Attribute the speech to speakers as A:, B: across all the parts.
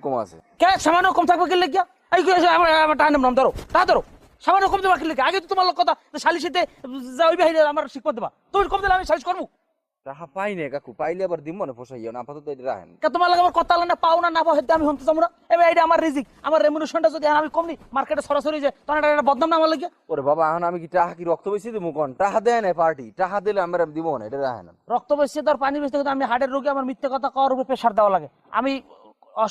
A: কম আছে।
B: কে সামান্য কম থাকবে কি লেগে এই আমার টাইম নাম ধরো ধরো সামান্য কম দেবা কি লেগে আগে তো তোমার লোক কথা সালিশিতে যাই বাইরে আমার শিখ দেবা তুমি কম দিলে আমি সালিশ করবো
A: টাকা পাই না কাকু, পাইলে আবার দিব না পোষাইও না, আপাতত এটা রাখেন।
B: কে তোমার লাগে আমার কথা না পাও না পাও হেতে আমি হতে যাবো না এবার এটা আমার রিজিক আমার রেমুনেশনটা যদি আমি কম নি মার্কেটে সরাসরি যায় তখন এটা বদনাম না আমার লাগে।
A: ওরে বাবা এখন আমি কি টাকা কি রক্ত বেশি দেবো? কোন টাকা দেয় না পার্টি, টাকা দিলে আমরা দিব না, এটা রাখেন।
B: রক্ত বেশি তো আর পানি বেশি কিন্তু আমি হার্টের রোগী আমার মিথ্যে কথা কওয়ার উপরে প্রেশার দেওয়া লাগে আমি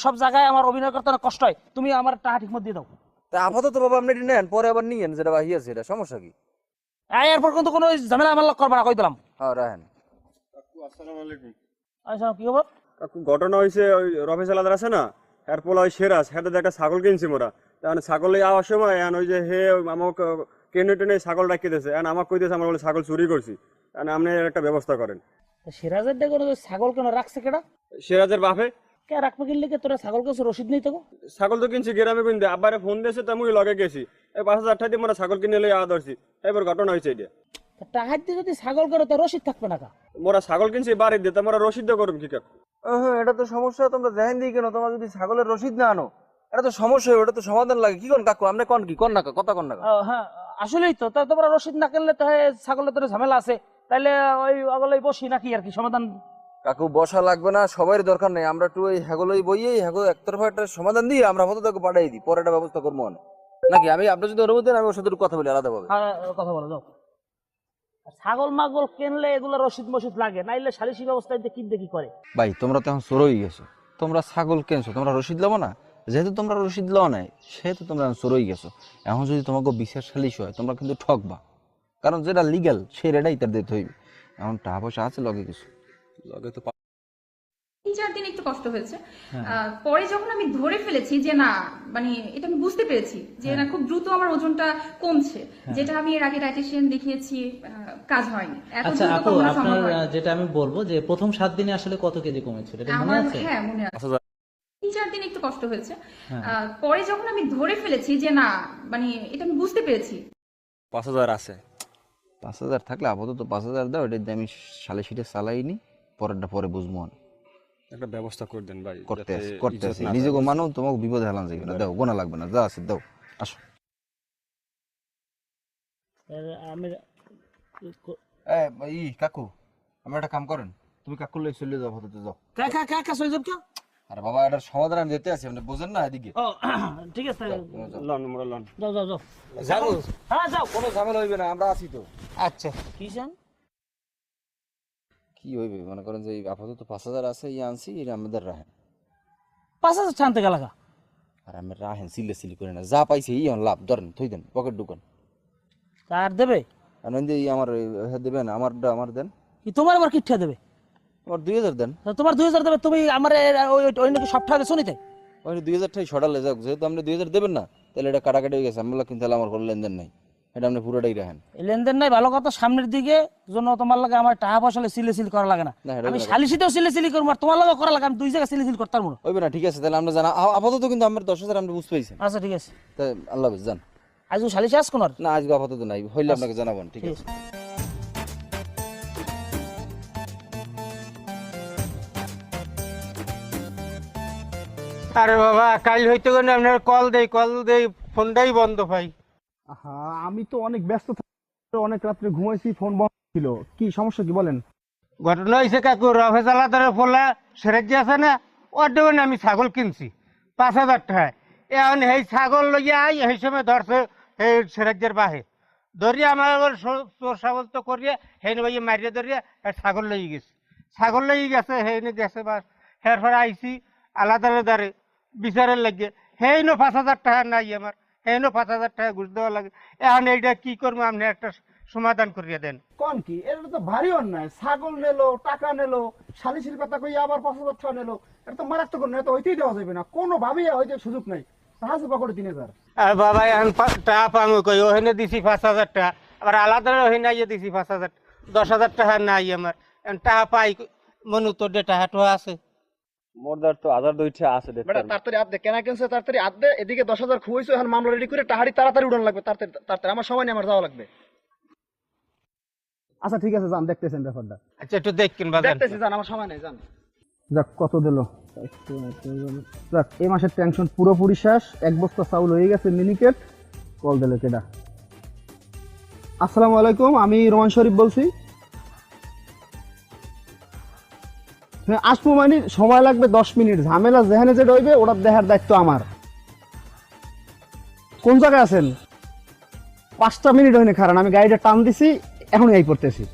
B: সব জায়গায় আমার অভিনয় করতে না কষ্ট হয় তুমি আমার টাকা ঠিক মতো দিয়ে দাও।
A: তা আপাতত বাবা আপনি এটা নেন, পরে আবার নিয়েন যেটা বাহি আছে, এটা সমস্যা কি?
B: এরপর কিন্তু কোনো ঝামেলা আমার করবা না কই দিলাম।
A: হ্যাঁ রাখেন।
C: কাকু আসসালামু আলাইকুম।
B: আচ্ছা কি খবর?
C: কাকু ঘটনা হয়েছে ওই রফেজ আলাদার আছে না, এরপর ওই সেরাজ হেঁটে একটা ছাগল কিনছি মোরা, এখন ছাগল আওয়ার সময় এখন ওই যে হে আমাকে কেনে টেনে ছাগল রাখি দিয়েছে, এখন আমাকে কইতেছে আমার বলে ছাগল চুরি করছি, এখন আপনি এর একটা ব্যবস্থা করেন।
B: সিরাজের ডে কোনো ছাগল কেন রাখছে কেডা?
C: সেরাজের বাপে
B: কে রাখবে কিনলে কে তোরা ছাগল কাছে রসিদ নেই তো?
C: ছাগল তো কিনছি গ্রামে কিনতে, আব্বারে ফোন দিয়েছে তো আমি লগে গেছি, এই 5,000 টাকা দিয়ে মোরা ছাগল কিনে লই আওয়া ধরছি, এবার ঘটনা হয়েছে এটা।
B: টাহার দিয়ে যদি ছাগল করে তো রসিদ থাকবে না কা?
C: মোরা ছাগল কিনছি বাড়ি দিয়ে, মোরা রসিদ করুন কি কাকু?
A: হ্যাঁ এটা তো সমস্যা, তোমরা দেখেন দিই কেন? তোমার যদি ছাগলের রসিদ না আনো এটা তো সমস্যা, ওটা তো সমাধান লাগে। কি কোন কাকু আপনি কোন কি কোন না কথা কোন না?
B: হ্যাঁ আসলেই তো তোমরা রসিদ না কিনলে তো ছাগলের তোর ঝামেলা আছে, তাইলে ওই আগলেই বসি নাকি আর কি সমাধান?
A: কাকু বসা লাগবে না, সবাই দরকার নেই, আমরা একটু ওই হ্যাগলই বইয়েই হ্যাগো একতরফা একটা সমাধান দিয়ে আমরা হয়তো তাকে পাঠাই দিই, পরে একটা ব্যবস্থা করবো নাকি? আমি আপনার যদি অনুমতি দেন আমি ওর সাথে একটু কথা বলি আলাদাভাবে।
B: হ্যাঁ কথা বলো যাও। ছাগল মাগল কিনলে এগুলো রসিদ মসিদ লাগে, নাইলে সালিশি ব্যবস্থায় কি দেখি করে।
A: ভাই তোমরা তো এখন চোরই গেছো, তোমরা ছাগল কেনছো, তোমরা রসিদ লবো না? যেহেতু তোমরা রসিদ লও নাই সেহেতু তোমরা এখন চোরই গেছো। এখন যদি তোমাকে বিচার সালিশ হয় তোমরা কিন্তু ঠকবা, কারণ যেটা লিগ্যাল সে রেটাই তার দিতে হইবে। এখন টাকা পয়সা আছে লগে কিছু লগে তো
D: 3-4 দিন একটু কষ্ট হয়েছে, পরে যখন আমি ধরে ফেলেছি যে না মানে এটা আমি বুঝতে পেরেছি যে না খুব দ্রুত আমার ওজনটা কমছে, যেটা আমি এর আগে ডায়েটিশিয়ান দেখিয়েছি কাজ হয়নি, এত
E: আচ্ছা
D: দ্রুত
E: আপু,
D: কমানো
E: আপনার
D: সম্ভব হয়নি।
E: যেটা আমি বলবো যে প্রথম 7 দিনে আসলে কত কেজি কমেছিল এটা মনে
D: আমার
E: আছে?
D: হ্যাঁ মনে আছে।
A: আচ্ছা
D: 3-4 দিন একটু কষ্ট হয়েছে, পরে যখন আমি ধরে ফেলেছি যে না মানে এটা আমি বুঝতে পেরেছি।
C: 5,000 আছে।
A: 5,000 থাকলে আপাতত 5,000 দাও, এটা দিয়ে আমি সালে সিটে চালাইনি, পরেরটা পরে বুঝবো না।
C: একটা ব্যবস্থা করে দেন ভাই,
A: করতে আসি নিজেকে মানো, তোমাকে বিপদে হেলান যাবে না, দাও গোনা লাগবে না, যা আছে দাও আসো।
B: আমি
A: ই কাকু আমরা একটা কাম করেন, তুমি কাকুর লই চলে যাও, হতে যাও।
B: কা সইজব কে?
A: আরে বাবা এটার সমাধান আমি দিতে আছি, আপনি বুঝেন না এদিকে।
B: ও ঠিক আছে
C: লন মোরা লন।
B: যাও যাও যাও
A: যাবো,
B: হ্যাঁ যাও।
A: কোনো ঝামেলা হইবে না, আমরা আছি তো।
B: আচ্ছা কি চান?
A: কি হইবে মনে করেন যে এই আপাতত 5,000 আছে, ই আনছি, এটা আমাদের রাহেন।
B: 5,000 টানতে গেলাগা?
A: আর আমি রাহেন সিলে সিলি করে না, যা পাইছে ই অন লাভ ধরেন থই দেন পকেট ঢুকান।
B: তার দেবে
A: আর নইলে ই আমার দেবেন, আমারটা আমার দেন।
B: কি তোমার আবার কিঠা দেবে?
A: আমার 2,000 দেন।
B: তোমার 2000 দেবে, তুমি আমার ওই নাকি সব টাকা শুনিতে
A: ওই 2,000 টাই সরালে যাক, যেহেতু আপনি 2,000 দেবেন না তাহলে এটা কাটাকাটি হয়ে গেছে, আমি বললাম কিন্তু তাহলে আমার কোনো লেনদেন নাই, এটা আপনি পুরোটাই রাখেন।
B: লেনদেন নাই ভালো কথা, সামনের দিকে জন্য তোমার লাগে আমার টাকা পয়সা সিলে সিল করা লাগে না,
A: না, এটা
B: আমি
A: না।
B: সালিশিতেও সিলে সিলি করবো আর তোমার লাগে করা লাগে, আমি দুই জায়গায় সিলে সিল করতাম না।
A: হইবে না, ঠিক আছে তাহলে আমরা জানা আপাতত কিন্তু আমার 10,000 আপনি বুঝতে পাইছেন।
B: আচ্ছা ঠিক আছে,
A: তাই আল্লাহ হাফেজ, যান।
B: আজও সালিশে আস কোন?
A: না আজকে আপাতত নাই, হইলে আপনাকে জানাবেন, ঠিক আছে।
F: আরে বাবা কাল হইতে গেলে আপনার কল দেই ফোনটাই বন্ধ ভাই।
G: হ্যাঁ আমি তো অনেক ব্যস্ত থাকি, অনেক রাত্রে ঘুমাইছি, ফোন বন্ধ ছিল। কি সমস্যা কি বলেন?
F: ঘটনা হয়েছে কাকু, রফেজ আলাদারের ফোলা সেরেজি আছে না, ওর দেবেন আমি ছাগল কিনছি 5,000 টাকায়। এখন এই ছাগল লইয়া এই সময় ধরছে এই সেরেজের বাহে ধরিয়া আমার আবার চোর ছাগল তো করিয়া হেন ভাই মারিয়া ধরিয়া ছাগল লই গেছে হেনে গেছে বাস। হেরপরে আইসি আলাদারের দ্বারে বিচারের লাগে, হেইনো 5,000 টাকা নাই আমার, হেইনো 5,000 টাকা ঘুষ দেওয়া লাগে। এখন এইটা কি করবো, আপনি একটা সমাধান করিয়া দেন।
G: কোন কি এটা তো ভারী অন্যায়, ছাগল নেলো, টাকা নেলো, সালিসির কথা কই আবার 5,000 টাকা নেলো, এটা তো মারাত্মক অন্যায়, তো হইতেই দেওয়া যাবে না, কোনোভাবেই হইতে সুযোগ নাই। হাসে পকড়ে 3,000।
F: আর বাবা এখন টাকা পাবো কই, ওখানে দিছি 5,000 টাকা, আবার আলাদা ওখানে আইয়ে দিছি 5,000, 10,000 টাকা নাই আমার। এখন টাকা পাই মনে তো টাকা তো আছে
C: মোরদার তো 1,000 আছে
G: বেটা তাড়াতাড়ি আদ দে, কেনা কেনছে তাড়াতাড়ি আদ দে, এদিকে 10,000 খুইছো, এখন মামলা রেডি করে টাহাড়ি তাড়াতাড়ি উড়ান লাগবে, তাড়াতাড়ি আমার সময় নেই, আমার যাওয়া লাগবে। আচ্ছা ঠিক আছে যান, দেখতেছেন ব্যাপারটা।
F: আচ্ছা একটু দেখেন বাজান।
G: দেখতেছি যান, আমার সময় নেই যান। যাক কত দিল, যাক এই মাসের টেনশন পুরোপুরি শেষ। 1 বস্তা চাউল হয়ে গেছে মিনিকেট। কল দিল কেডা? আসসালামু আলাইকুম, আমি রোমান শরীফ বলছি। হ্যাঁ আসবো, মানে সময় লাগবে 10 মিনিট। ঝামেলা যেখানে যেটা হইবে ওটা দেখার দায়িত্ব আমার। কোন জায়গায় আছেন? 5টা মিনিট হয়নি, কারণ আমি গাড়িটা টান দিছি, এখন এই করতেছি।